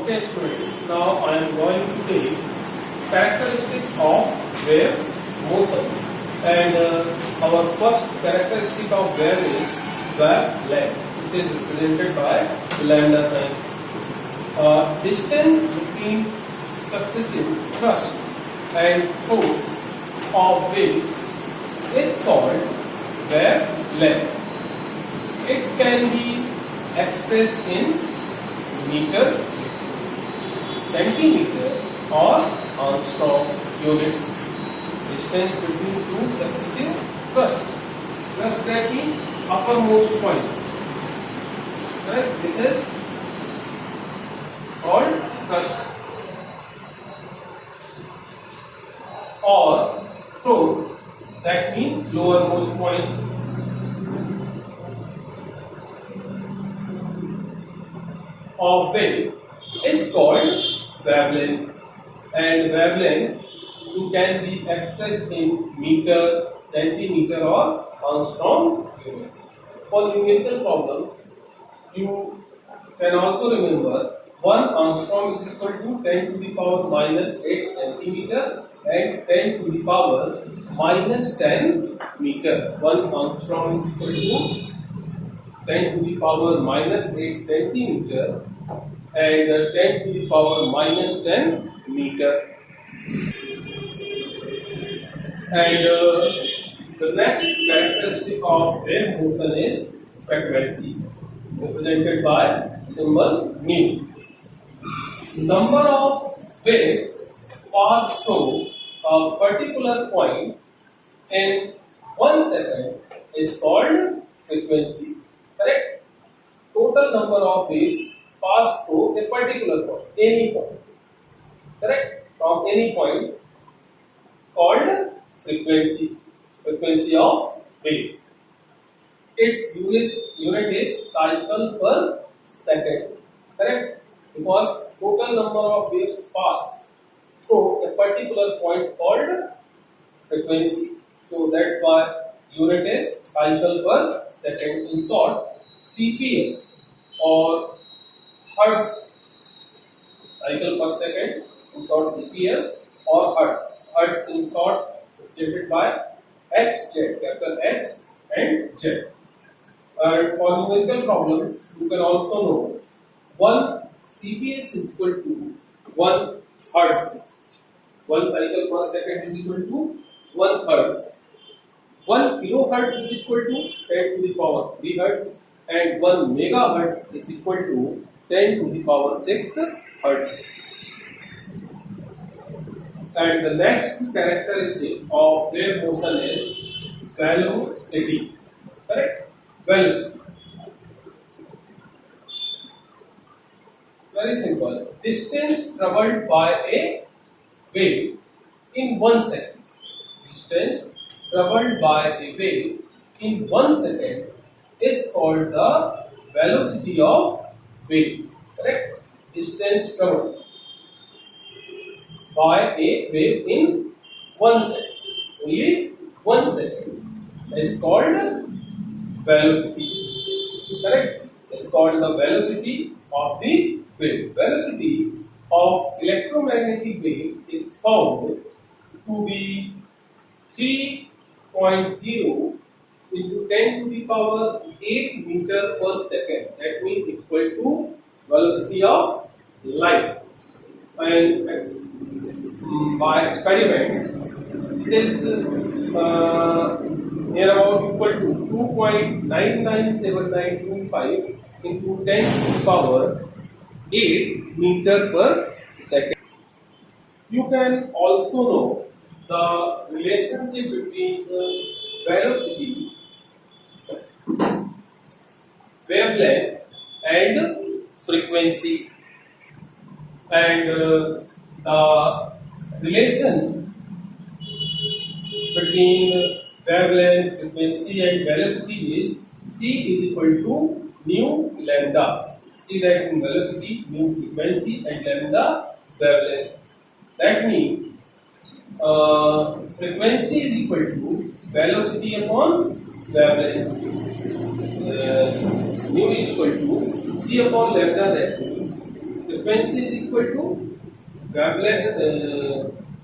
Okay students, now I am going to take characteristics of wave motion, and our first characteristic of wave is wavelength, which is represented by lambda sign. Distance between successive thrust and force of waves is called wavelength. It can be expressed in meters, centimeter or Armstrong units. Distance between two successive thrusts. Thrust that means uppermost point. Right? This is called thrust. Or flow, that means lowermost point. Of wave is called wavelength, and wavelength can be expressed in meter, centimeter or Armstrong units. For numerical problems, you can also remember 1 Armstrong is equal to 10 to the power minus 8 centimeter and 10 to the power minus 10 meter. 1 Armstrong is equal to 10 to the power minus 8 centimeter and 10 to the power minus 10 meter. And the next characteristic of wave motion is frequency, represented by symbol mu. Number of waves pass through a particular point in 1 second is called frequency. Correct? Total number of waves pass through a particular point, any point. Correct? From any point, called frequency. Frequency of wave. Its unit is cycle per second. Correct? Because total number of waves pass through a particular point called frequency. So that's why unit is cycle per second. In short, CPS or hertz, cycle per second, in short CPS or hertz. Hertz in short represented by HZ, capital H and Z. And for numerical problems, you can also know 1 CPS is equal to 1 hertz. 1 cycle per second is equal to 1 hertz. 1 kilohertz is equal to 10 to the power 3 hertz, and 1 megahertz is equal to 10 to the power 6 hertz. And the next characteristic of wave motion is velocity. Correct? Velocity. Very simple. Distance traveled by a wave in 1 second. Distance traveled by a wave in 1 second is called the velocity of wave. Correct? Distance traveled by a wave in 1 second. Only 1 second is called velocity. Correct? It's called the velocity of the wave. Velocity of electromagnetic wave is found to be 3.0 into 10 to the power 8 meter per second. That means equal to velocity of light. And by experiments, it is near about equal to 2.997925 into 10 to the power 8 meter per second. You can also know the relationship between the velocity, wavelength and frequency, and the relation between wavelength, frequency and velocity is C is equal to mu lambda. See that in velocity, mu frequency and lambda wavelength. That means frequency is equal to velocity upon wavelength. Mu is equal to C upon lambda, that means frequency is equal to wavelength,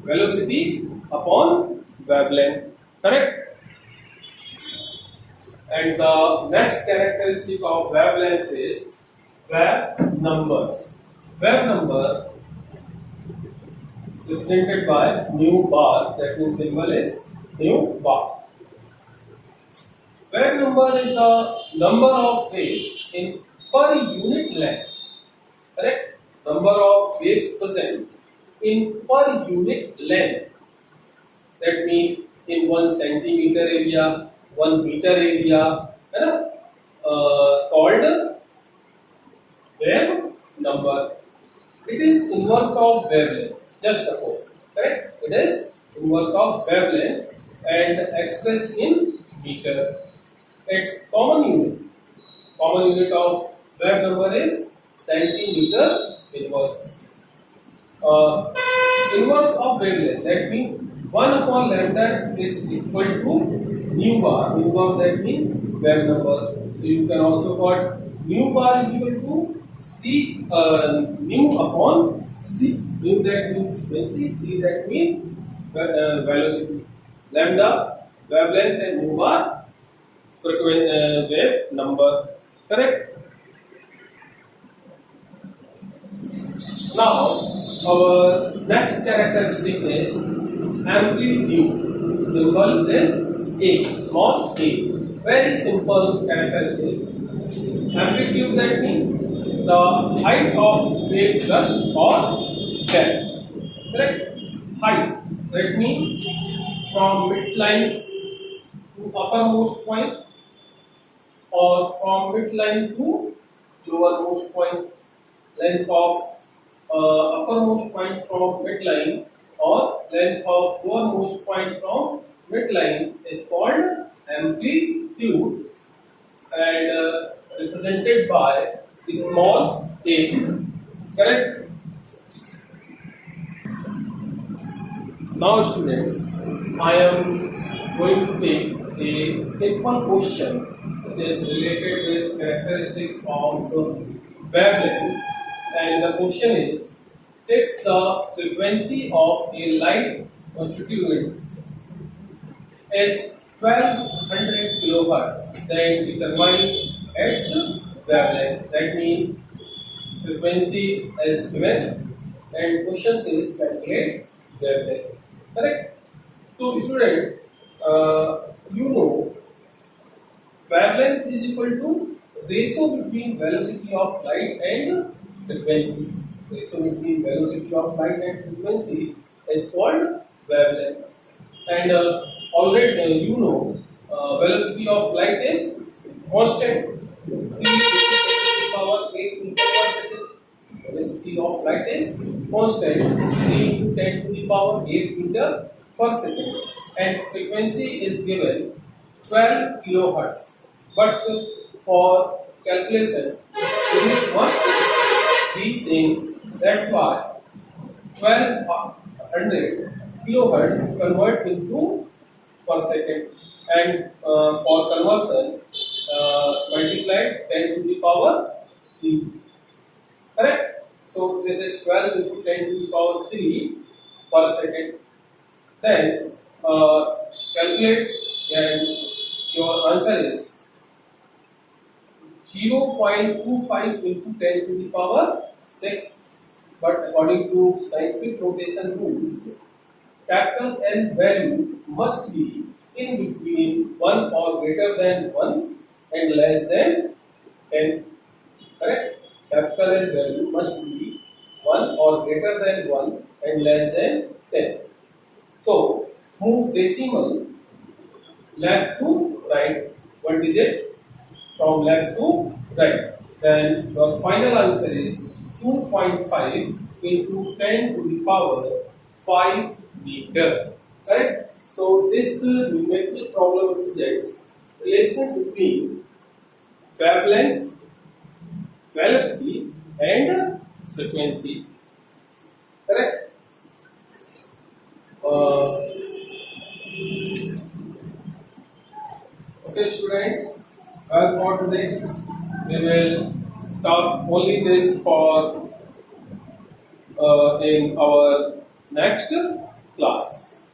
velocity upon wavelength. Correct? And the next characteristic of wavelength is wave number. Wave number represented by nu bar, that means symbol is nu bar. Wave number is the number of waves in per unit length. Correct? Number of waves present in per unit length. That means in 1 centimeter area, 1 meter area, called wave number. It is inverse of wavelength. Just suppose, correct? It is inverse of wavelength and expressed in meter. Its common unit. Common unit of wave number is centimeter inverse. Inverse of wavelength. That means 1 upon lambda is equal to nu bar. Nu bar, that means wave number. So you can also call nu bar is equal to C nu upon C. Nu that means frequency, C that means velocity. Lambda wavelength and nu bar wave number. Correct? Now our next characteristic is amplitude. Symbol is A, small a. Very simple characteristic. Amplitude, that means the height of wave thrust or depth. Correct? Height, that means from midline to uppermost point or from midline to lowermost point. Length of uppermost point from midline or length of lowermost point from midline is called amplitude and represented by a small a. Correct? Now students, I am going to take a simple question which is related with characteristics of wavelength, and the question is, if the frequency of a light constituents is 1200 kHz, then determine its wavelength. That means frequency is given and question says calculate wavelength. Correct? So student, you know wavelength is equal to ratio between velocity of light and frequency. Ratio between velocity of light and frequency is called wavelength. And already you know velocity of light is constant. 3 to the power 8 meter per second. Velocity of light is constant. 3 to 10 to the power 8 meter per second. And frequency is given 12 kilohertz. But for calculation, unit must be same. That's why 1200 kilohertz convert into per second, and for conversion multiplied 10 to the power 3. Correct? So this is 12 into 10 to the power 3 per second. Then calculate, and your answer is 0.25 into 10 to the power 6. But according to scientific notation rules, capital N value must be in between 1 or greater than 1 and less than 10. Correct? Capital N value must be 1 or greater than 1 and less than 10. So move decimal left to right, 1 digit from left to right. Then the final answer is 2.5 into 10 to the power 5 meter. Correct? So this numerical problem represents relation between wavelength, velocity and frequency. Correct? Okay students, well, for today we will talk only this for in our next class.